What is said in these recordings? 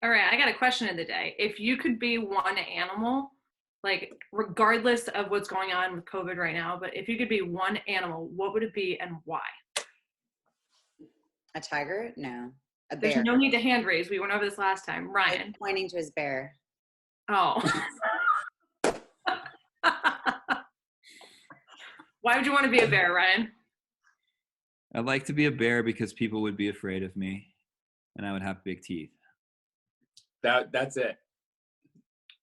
All right, I got a question of the day. If you could be one animal, like regardless of what's going on with COVID right now, but if you could be one animal, what would it be and why? A tiger? No. A There's bear. no need to hand raise. We went over this last time. Ryan. Pointing to his bear. Oh. Why would you want to be a bear, Ryan? I'd like to be a bear because people would be afraid of me and I would have big teeth. That's it.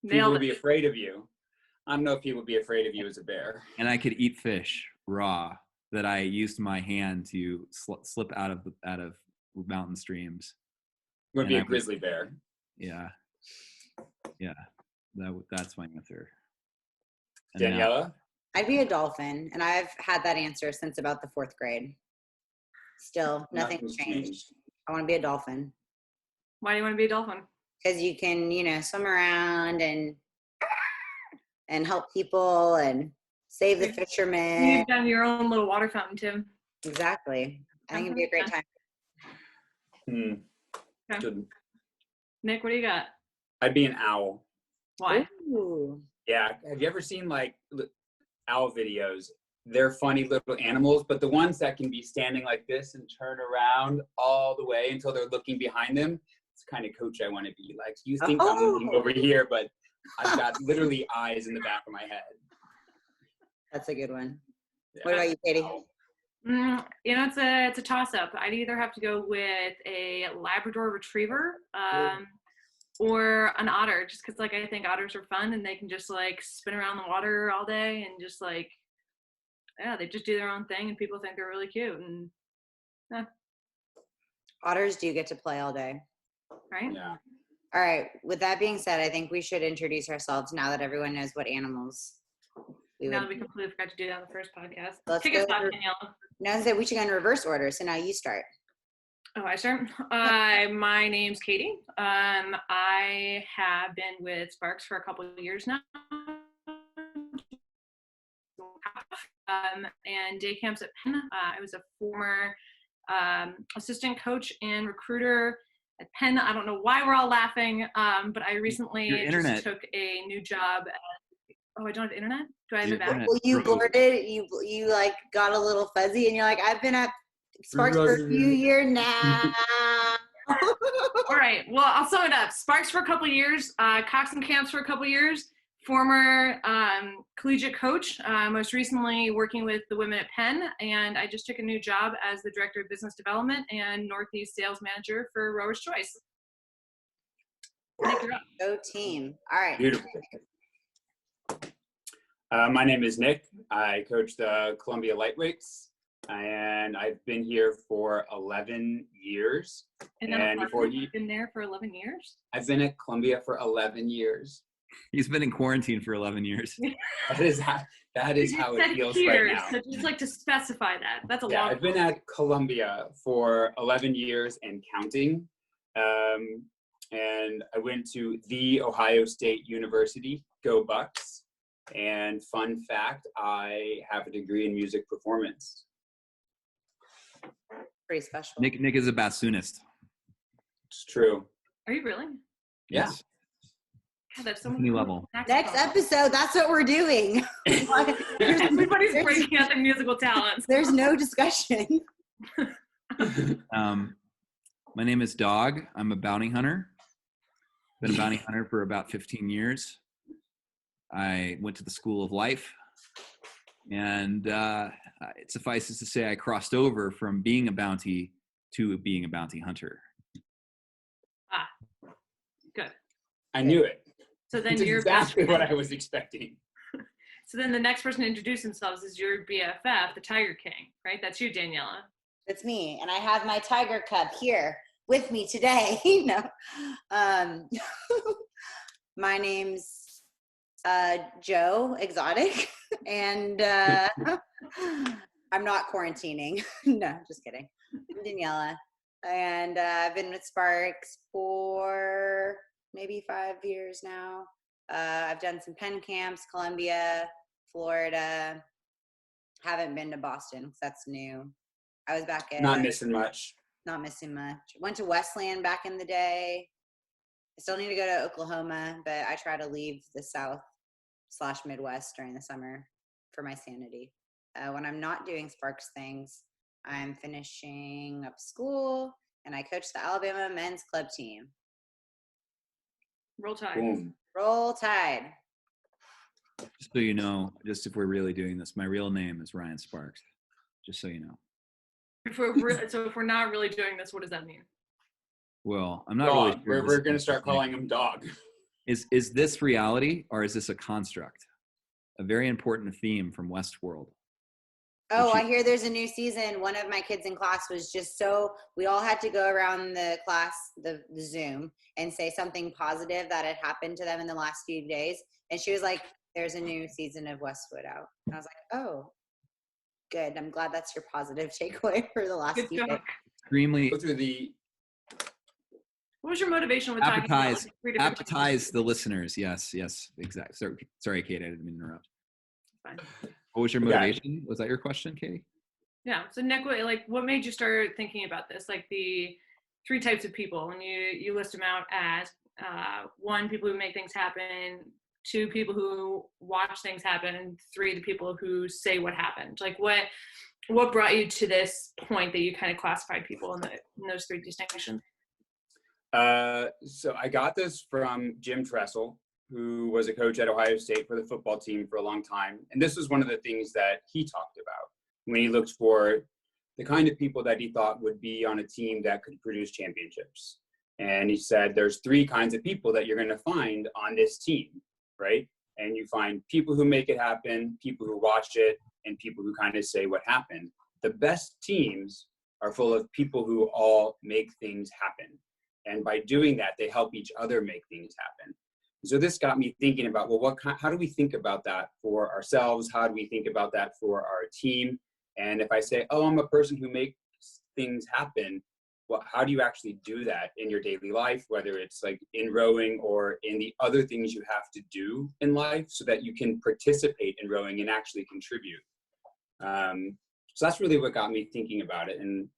People would be afraid of you. I don't know if people would be afraid of you as a bear. And I could eat fish raw that I used my hand to slip out of mountain streams. Would be a grizzly bear. Yeah. That's my answer. Daniela? I'd be a dolphin, and I've had that answer since about the 4th grade. Still, nothing's changed. I want to be a dolphin. Why do you want to be a dolphin? Because you can, swim around and help people and save the fishermen. You've done your own little water fountain, Tim. Exactly. I think it'd be a great time. Okay. Good. Nick, what do you got? I'd be an owl. Why? Ooh. Yeah. Have you ever seen owl videos? They're funny little animals, but the ones that can be standing like this and turn around all the way until they're looking behind them, it's the kind of coach I want to be. Like, you think I'm looking over here, but I've got literally eyes in the back of my head. That's a good one. Yeah. What about you, Katie? It's a toss-up. I'd either have to go with a Labrador Retriever or an otter, just because I think otters are fun and they can just spin around the water all day and just they just do their own thing and people think they're really cute. And otters do get to play all day. Right? Yeah. All right. With that being said, I think we should introduce ourselves now that everyone knows what animals now that we completely forgot to do that on the first podcast. Let's Kick us off, Daniela. No, we should go in reverse order. So now you start. Oh, I start? My name's Katie. I have been with Sparks for a couple of years now. And day camps at Penn. I was a former assistant coach and recruiter at Penn. I don't know why we're all laughing, but I recently just took a new job. I don't have internet? Do I have it back? Well, you blurted, you got a little fuzzy and you're like, I've been at Sparks for a few years now. All right. Well, I'll sum it up. Sparks for a couple of years, Coxon camps for a couple of years, former collegiate coach, most recently working with the women at Penn, and I just took a new job as the director of business development and Northeast sales manager for Rower's Choice. Nick, you're up. Go team. All right. Beautiful. My name is Nick. I coach the Columbia Lightweights, and I've been here for 11 years. And before you've been there for 11 years? I've been at Columbia for 11 years. He's been in quarantine for 11 years. That is how it feels right now. So just to specify that. That's a long I've been at Columbia for 11 years and counting. And I went to The Ohio State University, go Bucks. And fun fact, I have a degree in music performance. Pretty special. Nick is a bassoonist. It's true. Are you really? Yes. God, that's so new level. Next episode, that's what we're doing. Everybody's breaking out their musical talents. There's no discussion. My name is Dog. I'm a bounty hunter. Been a bounty hunter for about 15 years. I went to the School of Life, and it suffices to say I crossed over from being a bounty to being a bounty hunter. Ah, good. I knew it. So then That's you're exactly what I was expecting. So then the next person to introduce themselves is your BFF, the Tiger King, right? That's you, Daniela. That's me, and I have my tiger cub here with me today. My name's Joe Exotic, and I'm not quarantining. No, just kidding. I'm Daniela, and I've been with Sparks for maybe 5 years now. I've done some Penn camps, Columbia, Florida. Haven't been to Boston because that's new. I was back at Not missing much. Not missing much. Went to Wesleyan back in the day. I still need to go to Oklahoma, but I try to leave the South/Midwest during the summer for my sanity. When I'm not doing Sparks things, I'm finishing up school and I coach the Alabama men's club team. Roll Tide. Boom. Roll Tide. Just so you know, just if we're really doing this, my real name is Ryan Sparks. Just so you know. So if we're not really doing this, what does that mean? Well, I'm not really Dog. sure. We're going to start calling him Dog. Is this reality or is this a construct? A very important theme from Westworld. Oh, I hear there's a new season. One of my kids in class was we all had to go around the class, the Zoom, and say something positive that had happened to them in the last few days. And she was like, there's a new season of Westwood out. And I was like, oh, good. I'm glad that's your positive takeaway for the last few days. Extremely Go through the What was your motivation with talking about like, 3 different appetize the listeners. Yes, exactly. Sorry, Kate, I didn't mean to interrupt. Fine. What was your motivation? Was that your question, Katie? Yeah. So Nick, what made you start thinking about this? Like the 3 types of people, and you list them out as 1, people who make things happen, 2, people who watch things happen, and 3, the people who say what happened. Like what brought you to this point that you kind of classified people in those 3 distinctions? So I got this from Jim Tressel, who was a coach at Ohio State for the football team for a long time. And this was one of the things that he talked about when he looked for the kind of people that he thought would be on a team that could produce championships. And he said, there's 3 kinds of people that you're going to find on this team, right? And you find people who make it happen, people who watch it, and people who kind of say what happened. The best teams are full of people who all make things happen. And by doing that, they help each other make things happen. So this got me thinking about, well, how do we think about that for ourselves? How do we think about that for our team? And if I say, oh, I'm a person who makes things happen, well, how do you actually do that in your daily life, whether it's like in rowing or in the other things you have to do in life so that you can participate in rowing and actually contribute? So that's really what got me thinking about it. And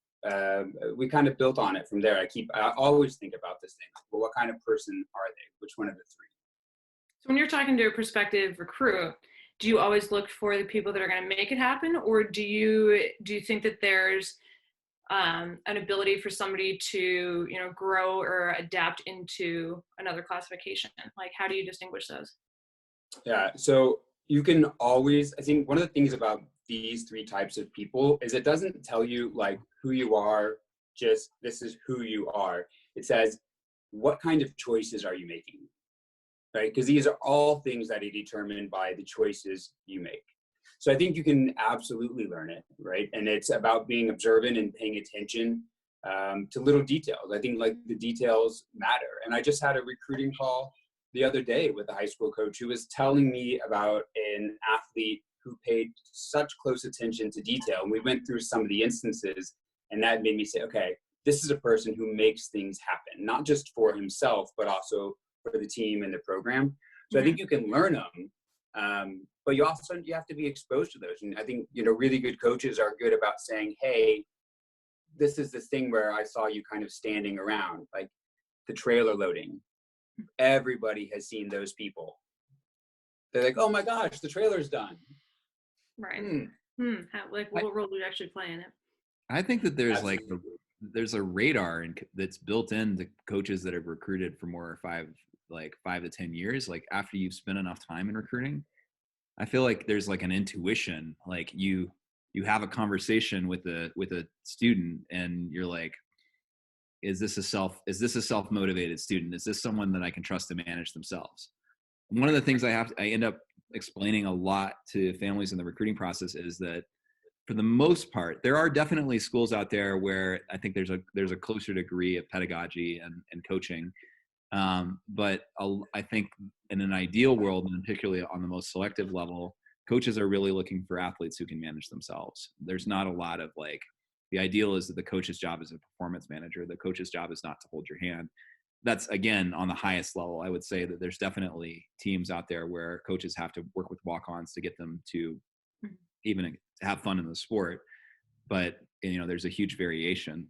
we kind of built on it from there. I always think about this thing. Well, what kind of person are they? Which one of the 3? So when you're talking to a prospective recruit, do you always look for the people that are going to make it happen, or do you think that there's an ability for somebody to grow or adapt into another classification? Like, how do you distinguish those? Yeah, so you can always, I think one of the things about these 3 types of people is it doesn't tell you like who you are, just this is who you are. It says, what kind of choices are you making? Right? Because these are all things that are determined by the choices you make. So I think you can absolutely learn it, right? And it's about being observant and paying attention to little details. I think like the details matter. And I just had a recruiting call the other day with a high school coach who was telling me about an athlete who paid such close attention to detail. And we went through some of the instances, and that made me say, okay, this is a person who makes things happen, not just for himself, but also for the team and the program. So I think you can learn them, but you have to be exposed to those. And I think, really good coaches are good about saying, hey, this is this thing where I saw you kind of standing around, like the trailer loading. Everybody has seen those people. They're like, oh my gosh, the trailer's done. Right. What role do you actually play in it? I think that there's Absolutely. there's a radar that's built into coaches that have recruited for more 5 to 10 years. Like after you've spent enough time in recruiting, I feel like there's like an intuition. Like you have a conversation with a student, and you're like, is this a self-motivated student? Is this someone that I can trust to manage themselves? One of the things I end up explaining a lot to families in the recruiting process is that for the most part, there are definitely schools out there where I think there's a closer degree of pedagogy and coaching. But I think in an ideal world, and particularly on the most selective level, coaches are really looking for athletes who can manage themselves. There's not a lot of the ideal is that the coach's job is a performance manager. The coach's job is not to hold your hand. That's, again, on the highest level. I would say that there's definitely teams out there where coaches have to work with walk-ons to get them to even have fun in the sport. But, there's a huge variation.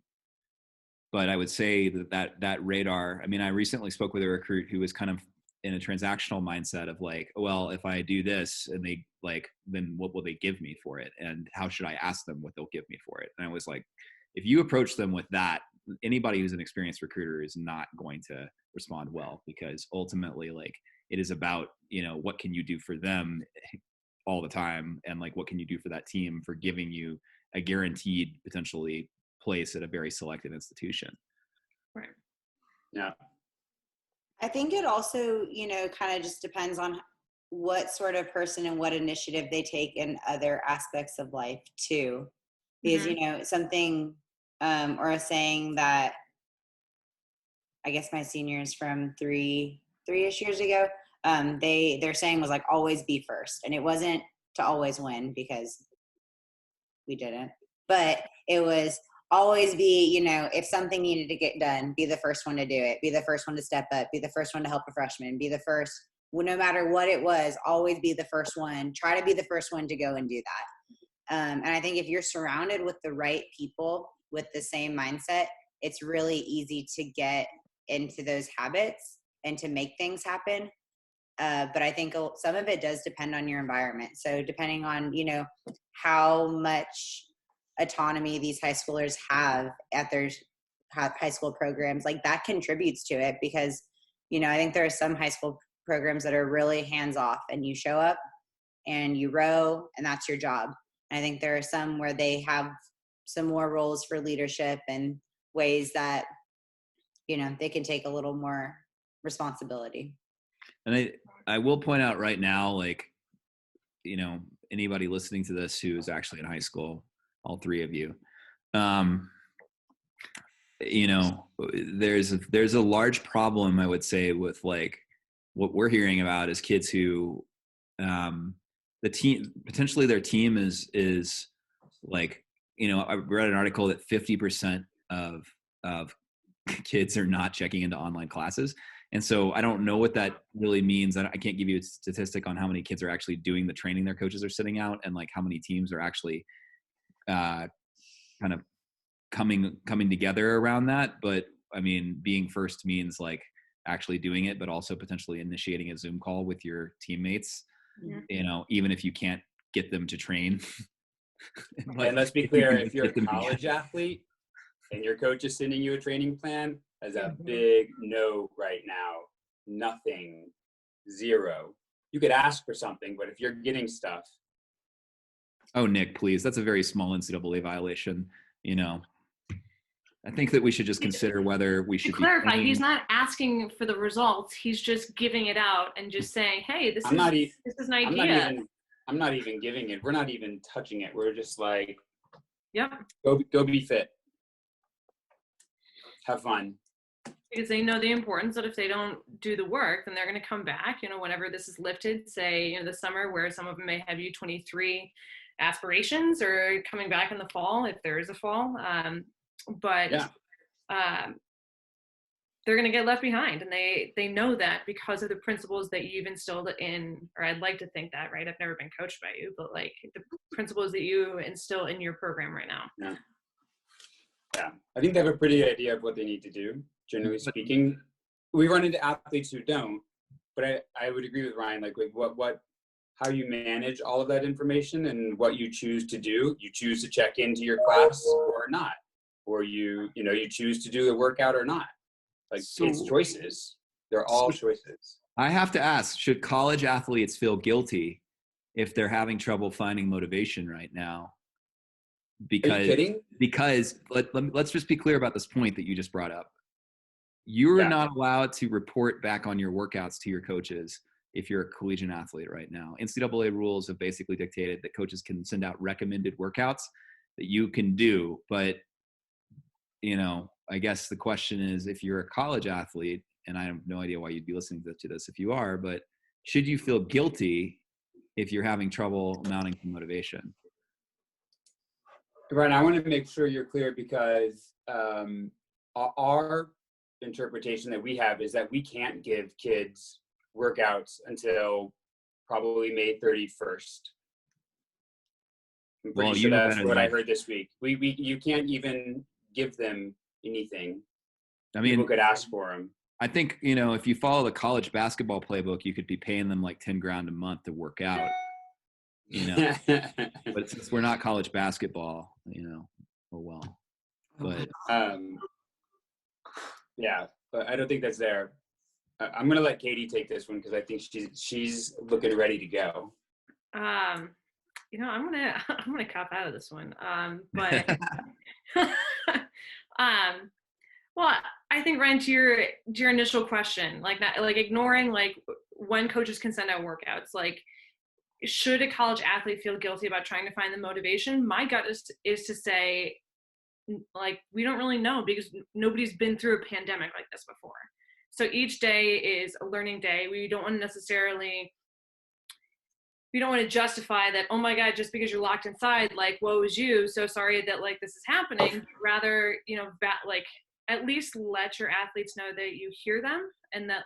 but I would say that radar, I mean, I recently spoke with a recruit who was kind of in a transactional mindset of like, well, if I do this and they like, then what will they give me for it? And how should I ask them what they'll give me for it? And I was like, if you approach them with that, anybody who's an experienced recruiter is not going to respond well, because ultimately, like, it is about, what can you do for them all the time, and like, what can you do for that team for giving you a guaranteed potentially place at a very selected institution. Right. Yeah. I think it also, kind of just depends on what sort of person and what initiative they take in other aspects of life too. Because, something or a saying that I guess my seniors from three-ish years ago, their saying was like, always be first. And it wasn't to always win, because we didn't, but it was always be, if something needed to get done, be the first one to do it, be the first one to step up, be the first one to help a freshman, be the first, no matter what it was, always be the first one, try to be the first one to go and do that. And I think if you're surrounded with the right people with the same mindset, it's really easy to get into those habits and to make things happen. But I think some of it does depend on your environment. So depending on, how much autonomy these high schoolers have at their high school programs, like that contributes to it, because, I think there are some high school programs that are really hands off, and you show up and you row and that's your job. And I think there are some where they have some more roles for leadership and ways that, they can take a little more responsibility. And I will point out right now, like, anybody listening to this who is actually in high school, all three of you, there's a large problem, I would say, with like what we're hearing about is kids who, potentially their team is like, I read an article that 50% of kids are not checking into online classes. And so I don't know what that really means. I can't give you a statistic on how many kids are actually doing the training their coaches are sitting out, and like how many teams are actually kind of coming together around that. But I mean, being first means like actually doing it, but also potentially initiating a Zoom call with your teammates, even if you can't get them to train. And let's be clear, if you're a college athlete and your coach is sending you a training plan, as a big no right now. Nothing, zero. You could ask for something, but if you're getting stuff. Oh, Nick, please. That's a very small NCAA violation. I think that we should just consider whether we should clarify. He's not asking for the results. He's just giving it out and just saying, "Hey, this is an idea." I'm not even giving it. We're not even touching it. We're just like, yep. Go be fit. Have fun. Because they know the importance that if they don't do the work, then they're going to come back, whenever this is lifted, say, the summer, where some of them may have U23 aspirations, or coming back in the fall, if there is a fall. They're going to get left behind, and they know that because of the principles that you've instilled in, or I'd like to think that, right? I've never been coached by you, but like the principles that you instill in your program right now. Yeah. I think they have a pretty idea of what they need to do, generally speaking. We run into athletes who don't, but I would agree with Ryan, like how you manage all of that information and what you choose to do. You choose to check into your class or not, or you choose to do the workout or not. Like, it's choices. They're all choices. I have to ask, should college athletes feel guilty if they're having trouble finding motivation right now? Because, are you kidding? Because let's just be clear about this point that you just brought up. You're not allowed to report back on your workouts to your coaches if you're a collegiate athlete right now. NCAA rules have basically dictated that coaches can send out recommended workouts that you can do. But, I guess the question is, if you're a college athlete, and I have no idea why you'd be listening to this if you are, but should you feel guilty if you're having trouble mounting motivation? Right. I want to make sure you're clear, because our interpretation that we have is that we can't give kids workouts until probably May 31st. I'm pretty sure that's what I heard this week. You can't even give them anything. I People mean, could ask for them. I think, if you follow the college basketball playbook, you could be paying them like 10 grand a month to work out, but since we're not college basketball, oh well, but yeah, but I don't think that's there. I'm going to let Katie take this one because I think she's looking ready to go. I'm gonna cop out of this one. But well, I think, Ren, to your initial question, like not like ignoring like when coaches can send out workouts, like should a college athlete feel guilty about trying to find the motivation? My gut is to say, like, we don't really know because nobody's been through a pandemic like this before. So each day is a learning day. We don't want to justify that, oh my God, just because you're locked inside, like, woe is you, so sorry that like this is happening. Rather, like at least let your athletes know that you hear them and that,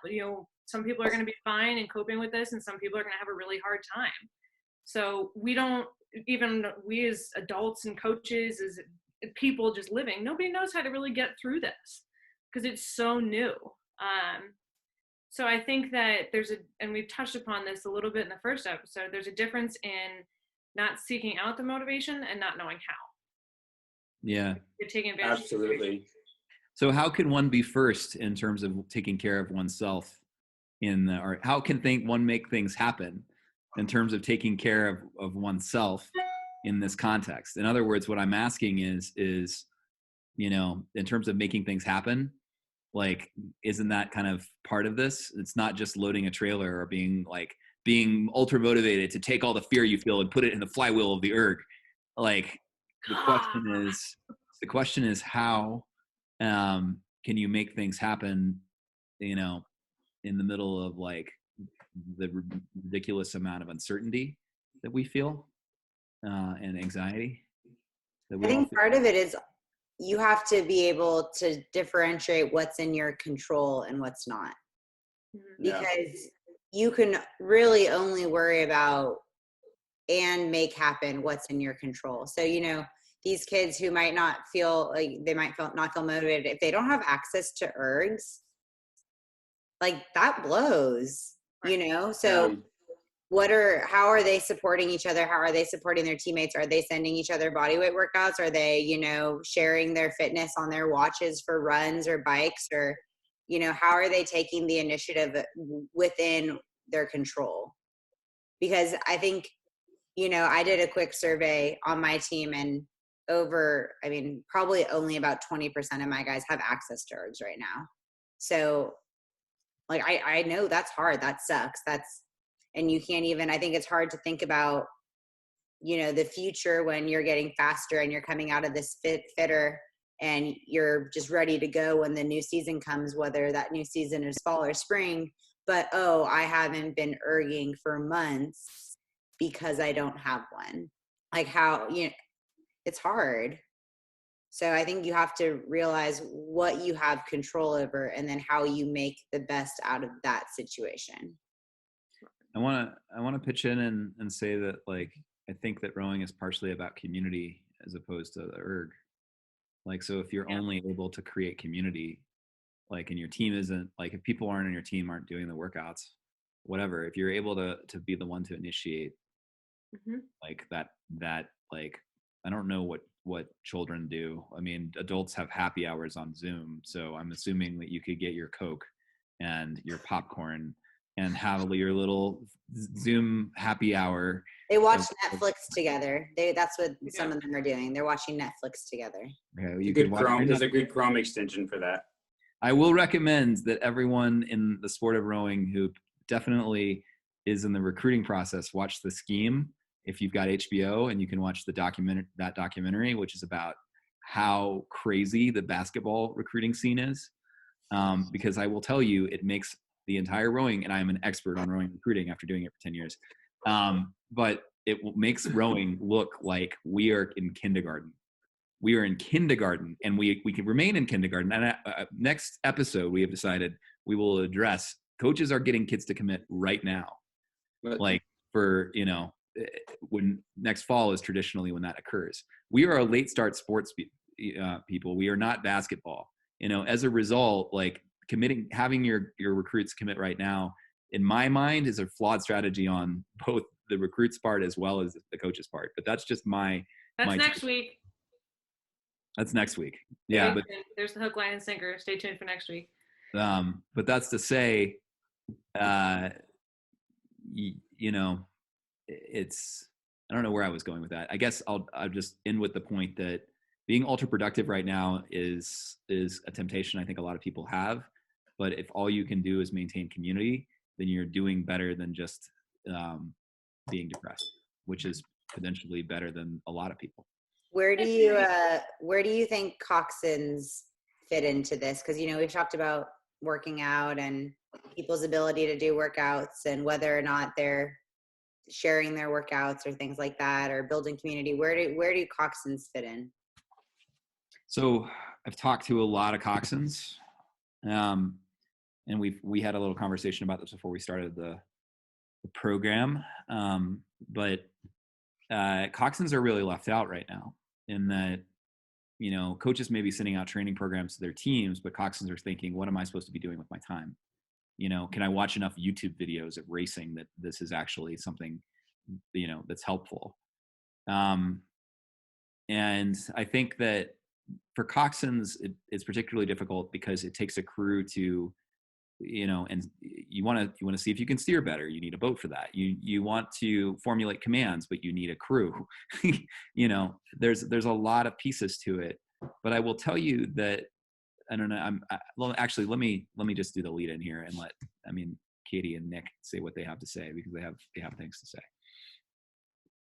some people are going to be fine and coping with this and some people are going to have a really hard time. So we as adults and coaches, as people just living, nobody knows how to really get through this because it's so new. So I think that and we've touched upon this a little bit in the first episode, there's a difference in not seeking out the motivation and not knowing how. Yeah. You're taking advantage. Absolutely. So how can one be first in terms of taking care of oneself or how can one make things happen in terms of taking care of oneself in this context? In other words, what I'm asking is, in terms of making things happen, like, isn't that kind of part of this? It's not just loading a trailer or being ultra motivated to take all the fear you feel and put it in the flywheel of the erg. Like the question is how can you make things happen, in the middle of like the ridiculous amount of uncertainty that we feel and anxiety that we I all think feel. part of it is you have to be able to differentiate what's in your control and what's not. Because you can really only worry about and make happen what's in your control. So, these kids who might not feel like not feel motivated, if they don't have access to ergs, like that blows, So how are they supporting each other? How are they supporting their teammates? Are they sending each other bodyweight workouts? Are they, sharing their fitness on their watches for runs or bikes? Or, how are they taking the initiative within their control? Because I think, I did a quick survey on my team and probably only about 20% of my guys have access to ergs right now. So like, I know that's hard. That sucks. And you can't even, I think it's hard to think about, the future when you're getting faster and you're coming out of this fitter and you're just ready to go when the new season comes, whether that new season is fall or spring. But, I haven't been erging for months because I don't have one. Like how, it's hard. So I think you have to realize what you have control over and then how you make the best out of that situation. I want to pitch in and say that, like, I think that rowing is partially about community as opposed to the erg. Like, so if you're only able to create community, like, and your team isn't, like, if people aren't on your team, aren't doing the workouts, whatever, if you're able to be the one to initiate, like that, like, I don't know what children do. I mean, adults have happy hours on Zoom. So I'm assuming that you could get your Coke and your popcorn and have your little Zoom happy hour. They watch Netflix together. That's what some of them are doing. They're watching Netflix together. Okay, There's a good Chrome extension for that. I will recommend that everyone in the sport of rowing who definitely is in the recruiting process watch The Scheme if you've got HBO, and you can watch that documentary, which is about how crazy the basketball recruiting scene is. Because I will tell you, it makes the entire rowing, and I am an expert on rowing recruiting after doing it for 10 years. But it makes rowing look like we are in kindergarten. We are in kindergarten, and we can remain in kindergarten. And next episode, we have decided we will address coaches are getting kids to commit right now. Like for, when next fall is traditionally when that occurs. We are a late start sports people. We are not basketball. As a result, like having your recruits commit right now, in my mind, is a flawed strategy on both the recruits part as well as the coaches part. But that's just That's next week. That's next week. Yeah, but there's the hook, line, and sinker. Stay tuned for next week. But that's to say, it's, I don't know where I was going with that. I guess I'll just end with the point that being ultra productive right now is a temptation I think a lot of people have. But if all you can do is maintain community, then you're doing better than just being depressed, which is potentially better than a lot of people. Where do you think coxswains fit into this? Because we've talked about working out and people's ability to do workouts and whether or not they're sharing their workouts or things like that, or building community. Where do coxswains fit in? So I've talked to a lot of coxswains, and we had a little conversation about this before we started the program. But coxswains are really left out right now, in that coaches may be sending out training programs to their teams, but coxswains are thinking, what am I supposed to be doing with my time? Can I watch enough YouTube videos of racing that this is actually something that's helpful? And I think that for coxswains, it's particularly difficult because it takes a crew to, and you want to see if you can steer better. You need a boat for that. You want to formulate commands, but you need a crew. There's a lot of pieces to it. But I will tell you that, I don't know. Actually, let me just do the lead in here and let Katie and Nick say what they have to say, because they have things to say.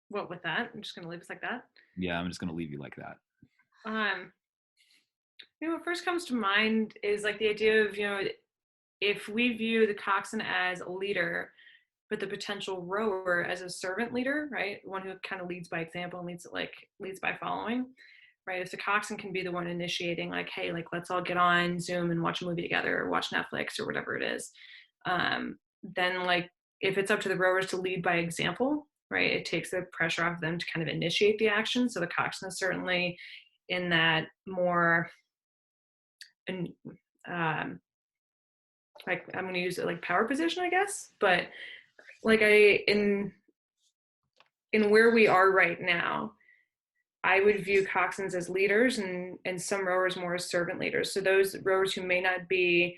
What with that? I'm just gonna leave us like that. Yeah, I'm just gonna leave you like that. What first comes to mind is like the idea of if we view the coxswain as a leader, but the potential rower as a servant leader, right? One who kind of leads by example and leads by following. Right, if the coxswain can be the one initiating, like, hey, like, let's all get on Zoom and watch a movie together, or watch Netflix, or whatever it is, then like, if it's up to the rowers to lead by example, right, it takes the pressure off them to kind of initiate the action. So the coxswain is certainly in that more, and like, I'm going to use it like power position, I guess, but like in where we are right now, I would view coxswains as leaders and some rowers more as servant leaders. So those rowers who may not be,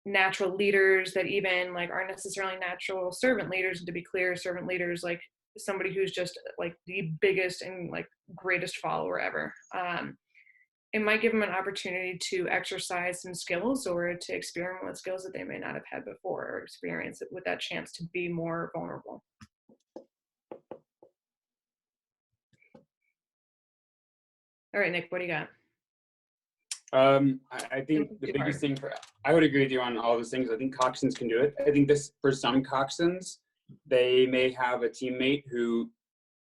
natural leaders, that even like aren't necessarily natural servant leaders. And to be clear, servant leaders, like somebody who's just like the biggest and like greatest follower ever. It might give them an opportunity to exercise some skills or to experiment with skills that they may not have had before, or experience it with that chance to be more vulnerable. All right, Nick, what do you got? I think the biggest thing I would agree with you on all those things. I think coxswains can do it. I think for some coxswains, they may have a teammate who,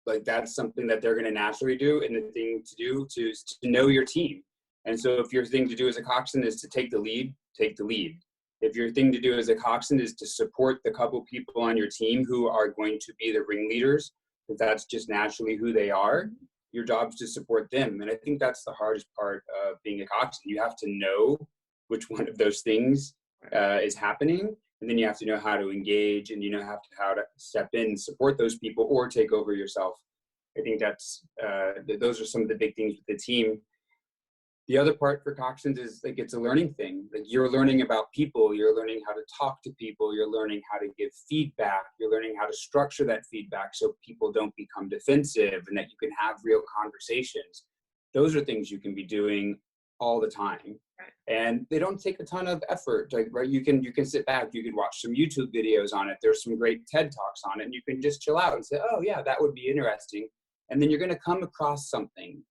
like, that's something that they're going to naturally do, and the thing to do to know your team. And so if your thing to do as a coxswain is to take the lead, take the lead. If your thing to do as a coxswain is to support the couple people on your team who are going to be the ringleaders, if that's just naturally who they are, your job is to support them. And I think that's the hardest part of being a coxswain. You have to know which one of those things is happening, and then you have to know how to engage, and how to step in and support those people or take over yourself. I think that's those are some of the big things with the team. The other part for coxswains is like, it's a learning thing. Like, you're learning about people, you're learning how to talk to people, you're learning how to give feedback, you're learning how to structure that feedback so people don't become defensive, and that you can have real conversations. Those are things you can be doing all the time. And they don't take a ton of effort. Like, right, you can sit back, you can watch some YouTube videos on it. There's some great TED Talks on it, and you can just chill out and say, oh yeah, that would be interesting. And then you're going to come across something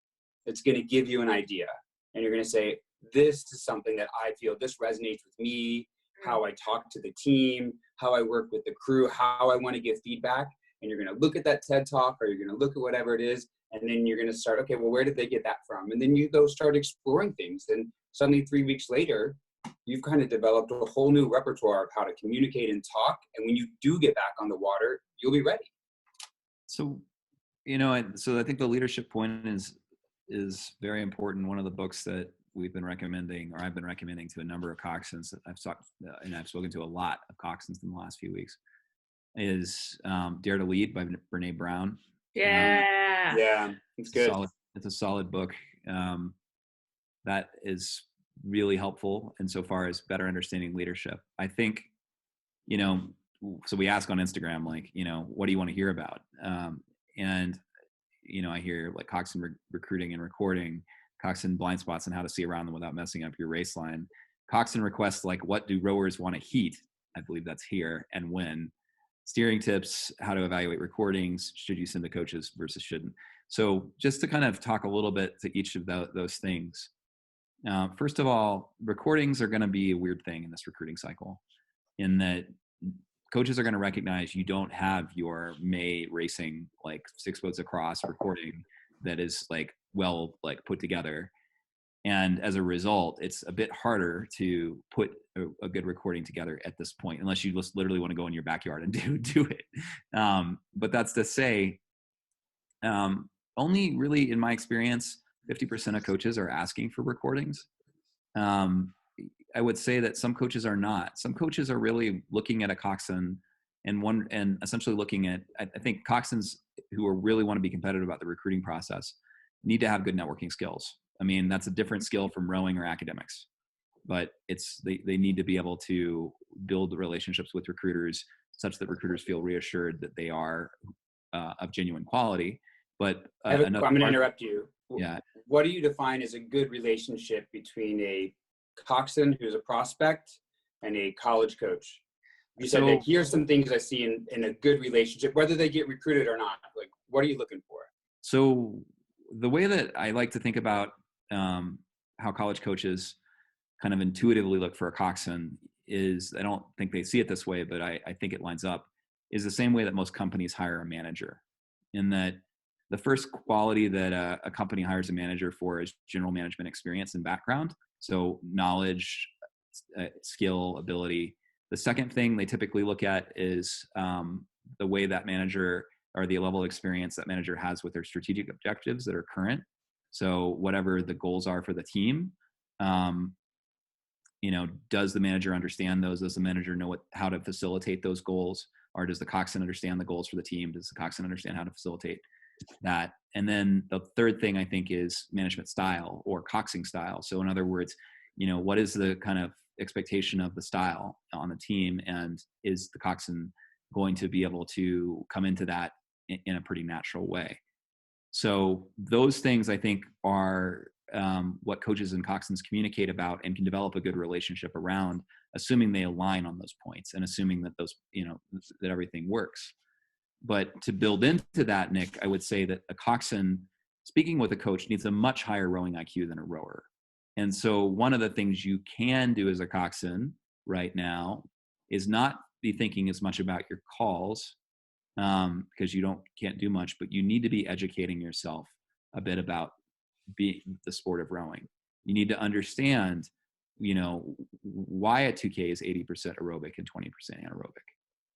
that's going to give you an idea. And you're going to say, this is something that I feel this resonates with me, how I talk to the team, how I work with the crew, how I want to give feedback. And you're going to look at that TED Talk, or you're going to look at whatever it is. And then you're going to start, okay, well, where did they get that from? And then you go start exploring things. And suddenly 3 weeks later, you've kind of developed a whole new repertoire of how to communicate and talk. And when you do get back on the water, you'll be ready. So, so I think the leadership point is is very important. One of the books that we've been recommending, or I've been recommending to a number of coxswains that and I've spoken to a lot of coxswains in the last few weeks, is Dare to Lead by Brene Brown. Yeah. Yeah, it's good. It's a solid book that is really helpful insofar as better understanding leadership. I think, so we ask on Instagram, like, what do you want to hear about? And, I hear like coxswain recruiting and recording, coxswain blind spots and how to see around them without messing up your race line. Coxswain requests, like, what do rowers want to heat? I believe that's here, and when. Steering tips, how to evaluate recordings, should you send to coaches versus shouldn't. So just to kind of talk a little bit to each of those things. First of all, recordings are going to be a weird thing in this recruiting cycle, in that coaches are going to recognize you don't have your May racing, like 6 boats across recording that is like put together. And as a result, it's a bit harder to put a good recording together at this point, unless you just literally want to go in your backyard and do it. But that's to say, only really, in my experience, 50% of coaches are asking for recordings. I would say that some coaches are not. Some coaches are really looking at a coxswain and essentially looking at, I think coxswains who really want to be competitive about the recruiting process need to have good networking skills. I mean, that's a different skill from rowing or academics, but they need to be able to build relationships with recruiters such that recruiters feel reassured that they are of genuine quality. But I'm going to interrupt you. Yeah. What do you define as a good relationship between a coxswain who's a prospect and a college coach? You said, like, here's some things I see in a good relationship, whether they get recruited or not. Like, what are you looking for? So the way that I like to think about how college coaches kind of intuitively look for a coxswain is, I don't think they see it this way, but I think it lines up, is the same way that most companies hire a manager, in that the first quality that a company hires a manager for is general management experience and background. So knowledge, skill, ability. The second thing they typically look at is the way that manager, or the level of experience that manager has with their strategic objectives that are current. So whatever the goals are for the team, does the manager understand those? Does the manager know how to facilitate those goals? Or does the coxswain understand the goals for the team? Does the coxswain understand how to facilitate that? And then the third thing I think is management style or coxing style. So in other words, what is the kind of expectation of the style on the team, and is the coxswain going to be able to come into that in a pretty natural way? So those things I think are what coaches and coxswains communicate about and can develop a good relationship around, assuming they align on those points and assuming that those, that everything works. But to build into that, Nick, I would say that a coxswain speaking with a coach needs a much higher rowing IQ than a rower. And so one of the things you can do as a coxswain right now is not be thinking as much about your calls, because you can't do much, but you need to be educating yourself a bit about being the sport of rowing. You need to understand, why a 2K is 80% aerobic and 20% anaerobic.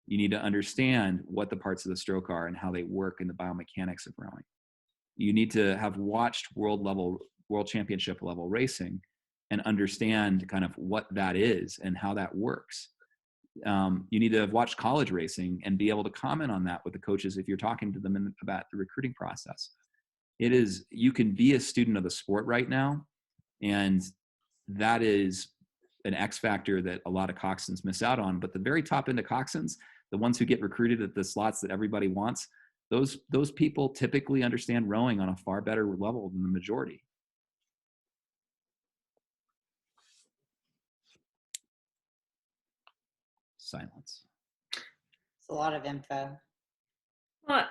You need to understand what the parts of the stroke are and how they work in the biomechanics of rowing. You need to have watched world championship level racing and understand kind of what that is and how that works. You need to have watched college racing and be able to comment on that with the coaches if you're talking to them about the recruiting process. You can be a student of the sport right now, and that is an X factor that a lot of coxswains miss out on. But the very top end of coxswains, the ones who get recruited at the slots that everybody wants, those people typically understand rowing on a far better level than the majority. Silence. It's a lot of info. Well,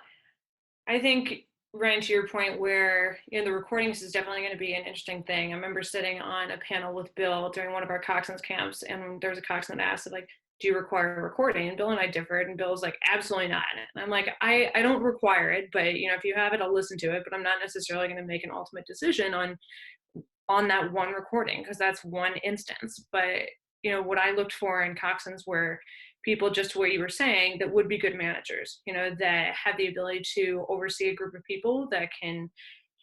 I think, Ryan, to your point where, the recordings is definitely going to be an interesting thing. I remember sitting on a panel with Bill during one of our coxswains camps, and there was a coxswain that asked, like, do you require a recording? And Bill and I differed, and Bill was like, absolutely not. And I'm like, I don't require it, but, if you have it, I'll listen to it, but I'm not necessarily going to make an ultimate decision on that one recording, because that's one instance. But, what I looked for in coxswains were people, just what you were saying, that would be good managers, that have the ability to oversee a group of people, that can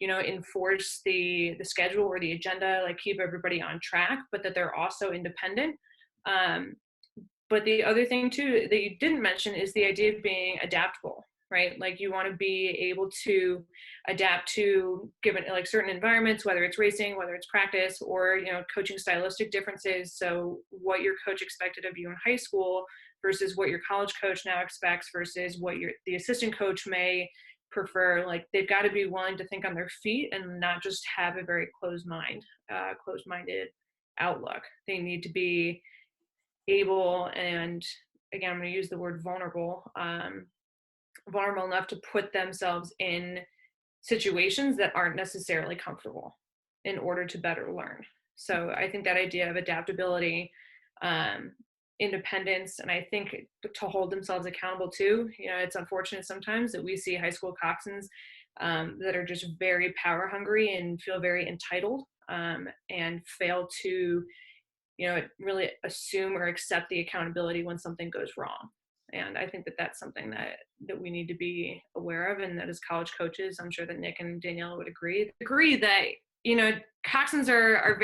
enforce the schedule or the agenda, like keep everybody on track, but that they're also independent. But the other thing too that you didn't mention is the idea of being adaptable, right? Like you want to be able to adapt to given like certain environments, whether it's racing, whether it's practice, or coaching stylistic differences. So what your coach expected of you in high school versus what your college coach now expects versus what the assistant coach may prefer. Like they've got to be willing to think on their feet and not just have a very closed-minded outlook. They need to be able, and again, I'm going to use the word vulnerable enough to put themselves in situations that aren't necessarily comfortable in order to better learn. So I think that idea of adaptability, independence, and I think to hold themselves accountable too. It's unfortunate sometimes that we see high school coxswains that are just very power hungry and feel very entitled and fail to really assume or accept the accountability when something goes wrong. And I think that that's something that we need to be aware of, and that as college coaches, I'm sure that Nick and Danielle would agree that, coxswains are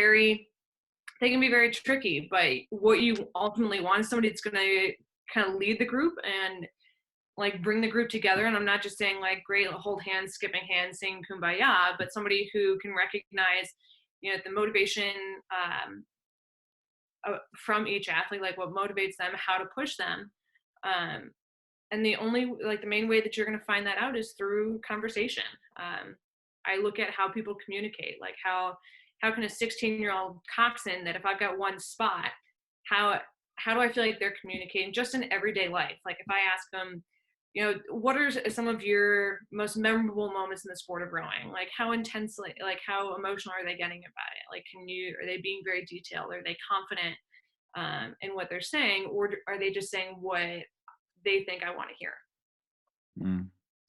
they can be very tricky, but what you ultimately want is somebody that's going to kind of lead the group and like bring the group together. And I'm not just saying like great, hold hands, skipping hands, sing kumbaya, but somebody who can recognize, the motivation from each athlete, like what motivates them, how to push them. And the main way that you're going to find that out is through conversation. I look at how people communicate, like how can a 16-year-old coxswain that if I've got one spot, how do I feel like they're communicating just in everyday life? Like if I ask them, what are some of your most memorable moments in the sport of rowing? Like how intensely, like how emotional are they getting about it? Like are they being very detailed? Are they confident in what they're saying? Or are they just saying what they think I want to hear?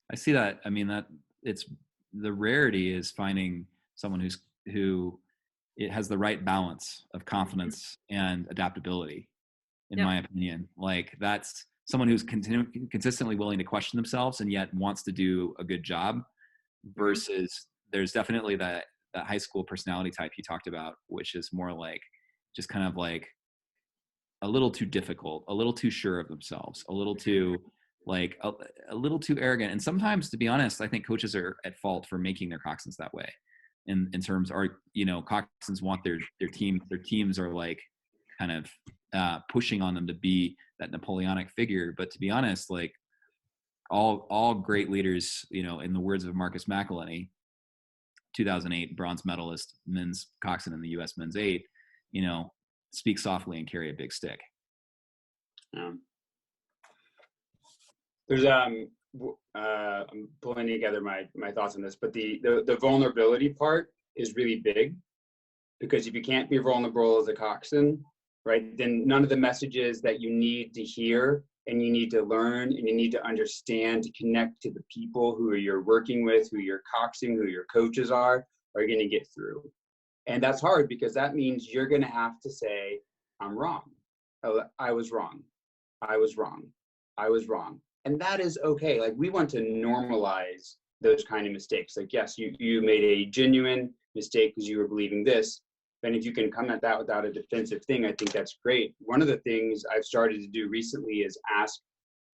I see that. I mean, that it's the rarity is finding someone who it has the right balance of confidence and adaptability, in my opinion. Like that's someone who's consistently willing to question themselves and yet wants to do a good job versus there's definitely that high school personality type you talked about, which is more like just kind of like a little too difficult, a little too sure of themselves, a little too like a little too arrogant. And sometimes, to be honest, I think coaches are at fault for making their coxswains that way. In terms are, coxswains want their teams are like kind of pushing on them to be that Napoleonic figure. But to be honest, like all great leaders, in the words of Marcus McElhenney, 2008 bronze medalist men's coxswain in the U.S. men's 8, speak softly and carry a big stick. There's I'm pulling together my thoughts on this, but the vulnerability part is really big, because if you can't be vulnerable as a coxswain, right, then none of the messages that you need to hear and you need to learn and you need to understand to connect to the people who you're working with, who you're coxing, who your coaches are going to get through. And that's hard, because that means you're going to have to say, I'm wrong. I was wrong. I was wrong. I was wrong. And that is okay. Like, we want to normalize those kind of mistakes. Like, yes, you made a genuine mistake because you were believing this. And if you can come at that without a defensive thing, I think that's great. One of the things I've started to do recently is ask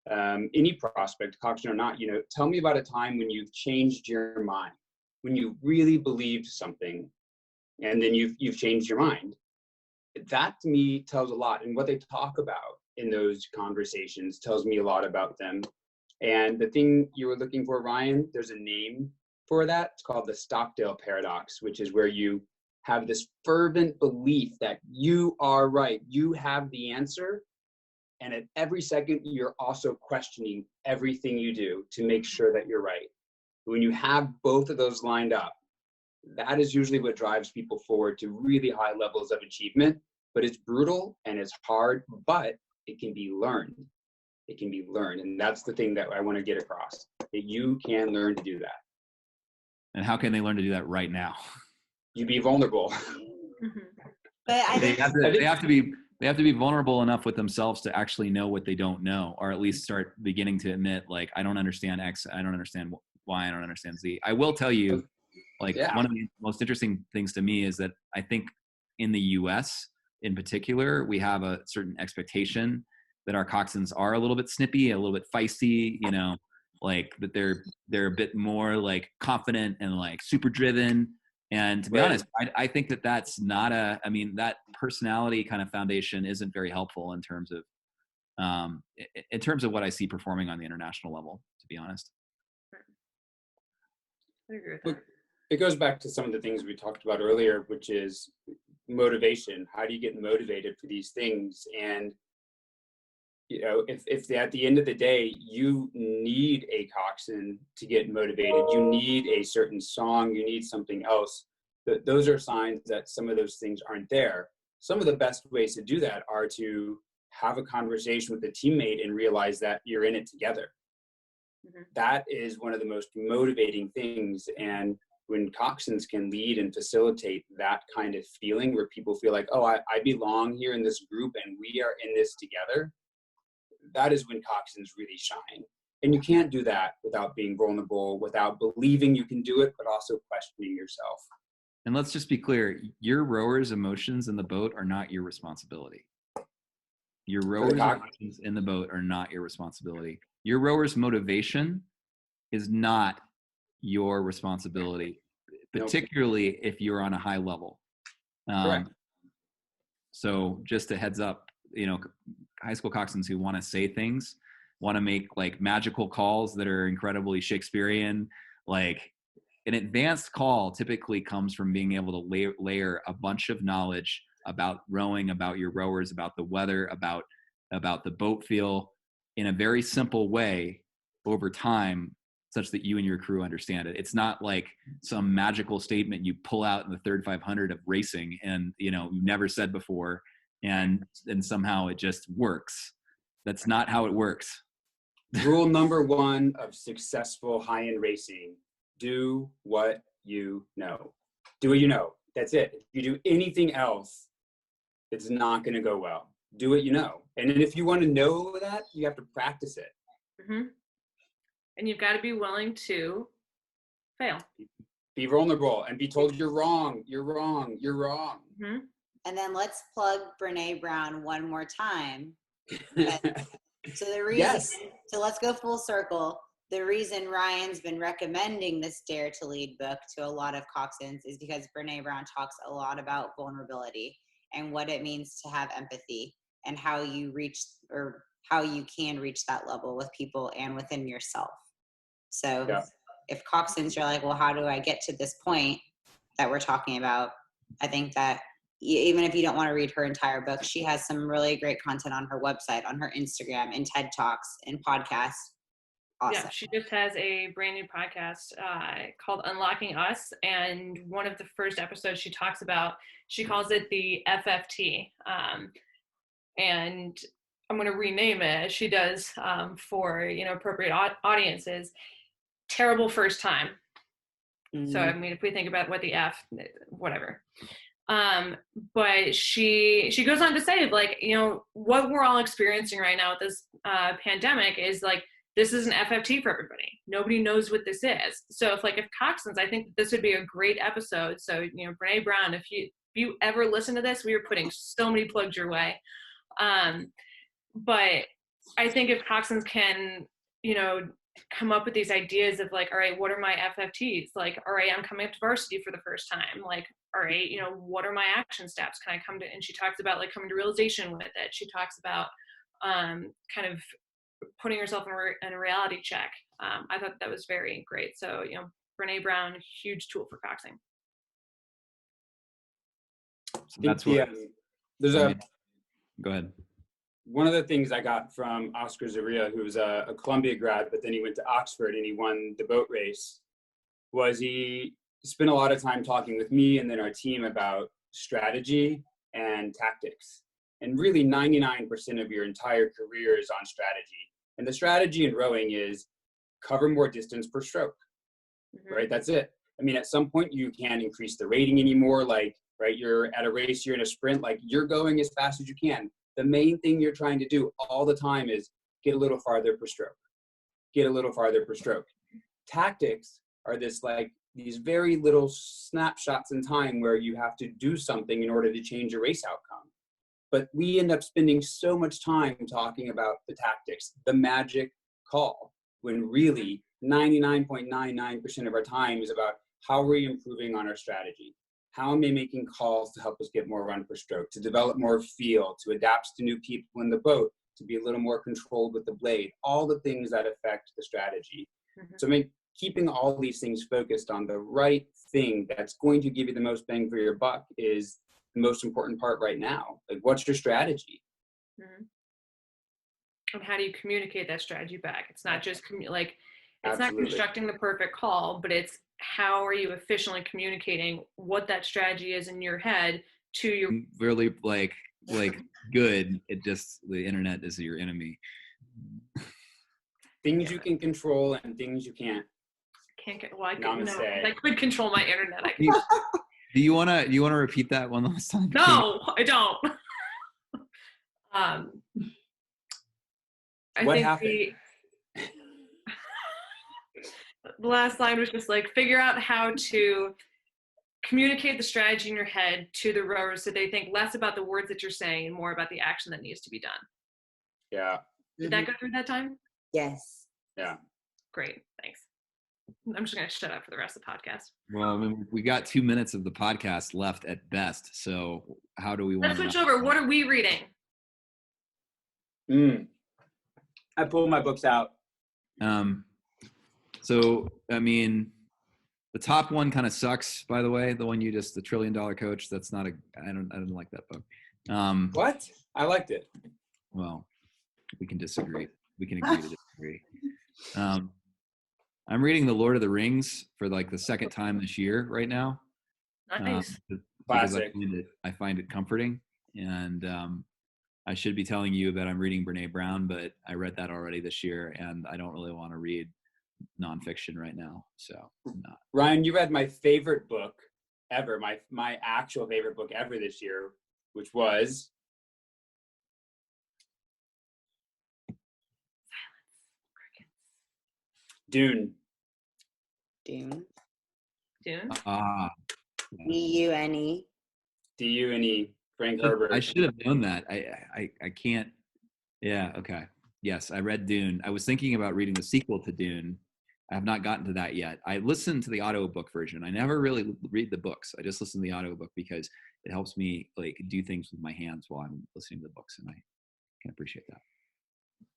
any prospect, coxswain or not, tell me about a time when you've changed your mind, when you really believed something, and then you've changed your mind. That to me tells a lot. And what they talk about in those conversations tells me a lot about them. And the thing you were looking for, Ryan, there's a name for that. It's called the Stockdale paradox, which is where you have this fervent belief that you are right, you have the answer, and at every second you're also questioning everything you do to make sure that you're right. When you have both of those lined up, that is usually what drives people forward to really high levels of achievement. But it's brutal and it's hard, but it can be learned. It can be learned. And that's the thing that I want to get across, that you can learn to do that. And how can they learn to do that right now? You be vulnerable. But I think they have to be vulnerable enough with themselves to actually know what they don't know, or at least start beginning to admit, like, I don't understand X, I don't understand Y, I don't understand Z. I will tell you, Like Yeah. one of the most interesting things to me is that I think in the US in particular, we have a certain expectation that our coxswains are a little bit snippy, a little bit feisty, you know, like that they're a bit more like confident and like super driven. And to be honest, I think that that's not I mean, that personality kind of foundation isn't very helpful in terms of what I see performing on the international level, to be honest. I agree with that. It goes back to some of the things we talked about earlier, which is motivation. How do you get motivated for these things? And you know, if at the end of the day you need a coxswain to get motivated, you need a certain song, you need something else, those are signs that some of those things aren't there. Some of the best ways to do that are to have a conversation with a teammate and realize that you're in it together. Mm-hmm. That is one of the most motivating things. And when coxswains can lead and facilitate that kind of feeling where people feel like, oh, I belong here in this group and we are in this together, that is when coxswains really shine. And you can't do that without being vulnerable, without believing you can do it, but also questioning yourself. And let's just be clear, your rowers' emotions in the boat are not your responsibility. Your rowers' emotions in the boat are not your responsibility. Your rowers' motivation is not your responsibility, particularly if you're on a high level. Correct. So just a heads up, you know, high school coxswains who want to say things, want to make like magical calls that are incredibly Shakespearean, like an advanced call typically comes from being able to layer a bunch of knowledge about rowing, about your rowers, about the weather, about the boat feel in a very simple way over time, such that you and your crew understand it. It's not like some magical statement you pull out in the third 500 of racing and, you know, you've never said before, and somehow it just works. That's not how it works. Rule number one of successful high-end racing: do what you know. Do what you know. That's it. If you do anything else, it's not going to go well. Do what you know. And then if you want to know that, you have to practice it. Mm-hmm. And you've got to be willing to fail. Be vulnerable and be told you're wrong, you're wrong, you're wrong. Mm-hmm. And then let's plug Brene Brown one more time. So the reason, yes. So let's go full circle. The reason Ryan's been recommending this Dare to Lead book to a lot of coxswains is because Brene Brown talks a lot about vulnerability and what it means to have empathy and how you reach, or how you can reach that level with people and within yourself. So if coxswains are like, well, how do I get to this point that we're talking about? I think that even if you don't want to read her entire book, she has some really great content on her website, on her Instagram, in TED Talks, in podcasts. Awesome. Yeah, she just has a brand new podcast called Unlocking Us. And one of the first episodes she talks about, she calls it the FFT. And I'm going to rename it, as she does for, you know, appropriate audiences. Terrible first time. Mm-hmm. So, I mean, if we think about what the F, whatever. But she goes on to say, like, you know, what we're all experiencing right now with this pandemic is like, this is an FFT for everybody. Nobody knows what this is. So if coxswains, I think this would be a great episode. So, you know, Brene Brown, if you ever listen to this, we are putting so many plugs your way. But I think if coxswains can, you know, come up with these ideas of like, all right, what are my FFTs? Like, all right, I'm coming up to varsity for the first time. Like, all right, you know, what are my action steps? Can I come to, and she talks about like coming to realization with it. She talks about kind of putting yourself in a reality check. I thought that was very great. So, you know, Brene Brown, huge tool for coxing. So that's what there's go ahead. One of the things I got from Oscar Zaria, who was a Columbia grad, but then he went to Oxford and he won the boat race, was he spent a lot of time talking with me and then our team about strategy and tactics. And really 99% of your entire career is on strategy. And the strategy in rowing is cover more distance per stroke, right? That's it. I mean, at some point you can't increase the rating anymore. Like, right, you're at a race, you're in a sprint, like you're going as fast as you can. The main thing you're trying to do all the time is get a little farther per stroke, get a little farther per stroke. Tactics are this like these very little snapshots in time where you have to do something in order to change a race outcome. But we end up spending so much time talking about the tactics, the magic call, when really 99.99% of our time is about how are we improving on our strategy? How am I making calls to help us get more run per stroke, to develop more feel, to adapt to new people in the boat, to be a little more controlled with the blade, all the things that affect the strategy. So keeping all these things focused on the right thing that's going to give you the most bang for your buck is the most important part right now. Like, what's your strategy? And how do you communicate that strategy back? It's not just it's Absolutely. not constructing the perfect call, but it's how are you efficiently communicating what that strategy is in your head to your really like good. It just, the internet is your enemy. Things you can control and things you can't. Can't get. Well, I could, Namaste. I could control my internet. I could. Do you wanna repeat that one last time? No, I don't. I What think happened? the last line was just like, figure out how to communicate the strategy in your head to the rowers so they think less about the words that you're saying and more about the action that needs to be done. Yeah. Did that go through that time? Yes. Yeah. Great, thanks. I'm just gonna shut up for the rest of the podcast. Well, I mean, we got 2 minutes of the podcast left at best. So how do we want Let's switch over. What are we reading? I pulled my books out. So, I mean, the top one kind of sucks, by the way. The one the $1 Trillion Coach. That's not I don't like that book. What? I liked it. Well, we can disagree. We can agree to disagree. I'm reading The Lord of the Rings for like the second time this year right now. Nice. Because Classic. I find it comforting. And I should be telling you that I'm reading Brene Brown, but I read that already this year, and I don't really want to read nonfiction right now. So I'm not. Ryan, you read my favorite book ever, my actual favorite book ever this year, which was Dune. Dune. Dune. D-U-N-E. D-U-N-E. Frank Herbert. I should have known that. I can't. Yeah. Okay. Yes, I read Dune. I was thinking about reading the sequel to Dune. I have not gotten to that yet. I listened to the audiobook version. I never really read the books. I just listen to the audiobook because it helps me like do things with my hands while I'm listening to the books, and I can appreciate that.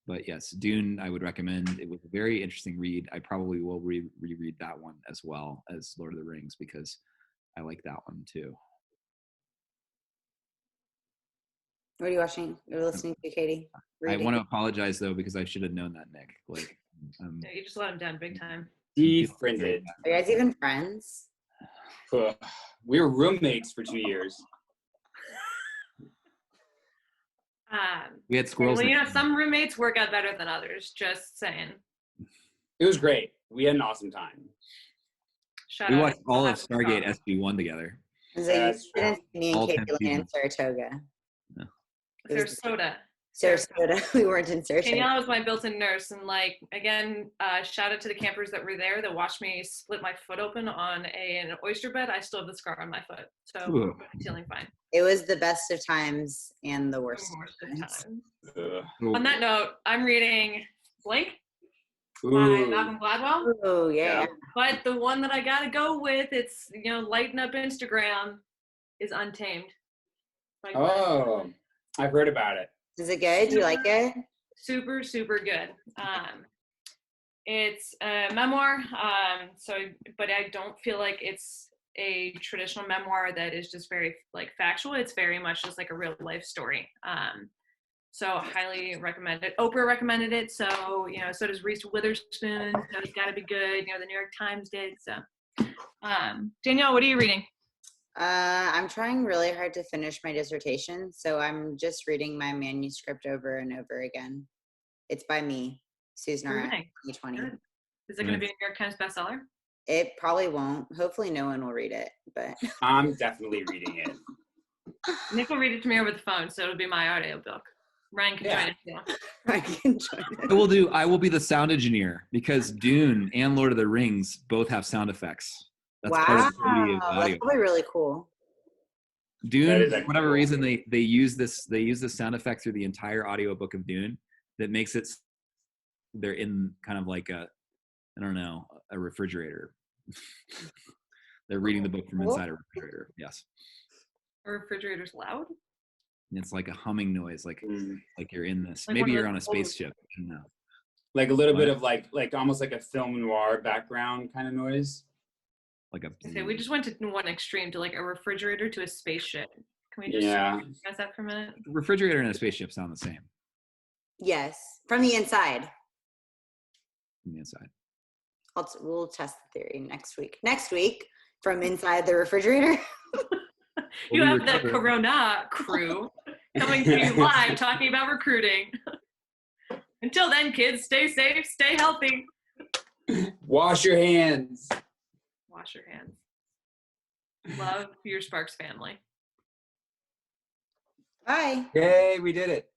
But yes, Dune, I would recommend. It was a very interesting read. I probably will reread that one as well as Lord of the Rings because I like that one too. What are you watching? You're listening to, Katie? I want to apologize though because I should have known that, Nick. Like, No, you just let him down big time. Defriended. Are you guys even friends? We were roommates for 2 years. We had squirrels. Well, some roommates work out better than others. Just saying. It was great. We had an awesome time. We watched all of Stargate SG-1 together. So you didn't see me and All Katie 10 in seasons. Saratoga. No. Sarasota. We weren't in Sarasota. Danielle was my built-in nurse, and like again, shout out to the campers that were there that watched me split my foot open on an oyster bed. I still have the scar on my foot, so I'm feeling fine. It was the best of times and the worst of times. On that note, I'm reading Blink by Malcolm Gladwell. Oh yeah. But the one that I gotta go with, it's lighten up Instagram, is Untamed. Oh, I've heard about it. Is it good? Do you like it? Super, super good. It's a memoir, but I don't feel like it's a traditional memoir that is just very like factual. It's very much just like a real life story. So highly recommend it. Oprah recommended it, so so does Reese Witherspoon. So it's got to be good. The New York Times did. So, Danielle, what are you reading? I'm trying really hard to finish my dissertation, so I'm just reading my manuscript over and over again. It's by me, Susan Nara, 2020. Good. Is it going to be a New York Times bestseller? It probably won't. Hopefully no one will read it, but I'm definitely reading it. Nick will read it to me over the phone, so it'll be my audiobook. Ryan can join it too. I can join it. I will be the sound engineer because Dune and Lord of the Rings both have sound effects. That's part of Wow, the beauty of that's audio. probably really cool. Dune, is for actually whatever cool. reason, they use this sound effect through the entire audiobook of Dune that makes it they're in kind of like a, I don't know, a refrigerator. They're reading the book from inside a refrigerator. Yes. A refrigerator's loud? And it's like a humming noise, like you're in this. Like Maybe one of you're those on a old- spaceship. I don't know. Like a little bit What? of like almost like a film noir background kind of noise. Like a. Okay, we just went to one extreme to like a refrigerator to a spaceship. Can we just Yeah. discuss that for a minute? Refrigerator and a spaceship sound the same Yes, from the inside. from the inside. We'll test the theory next week. Next week, from inside the refrigerator. You We'll be have the recovering. Corona crew coming to you live talking about recruiting. Until then, kids, stay safe, stay healthy. Wash your hands. Wash your hands. Love your Sparks family. Bye. Yay, we did it.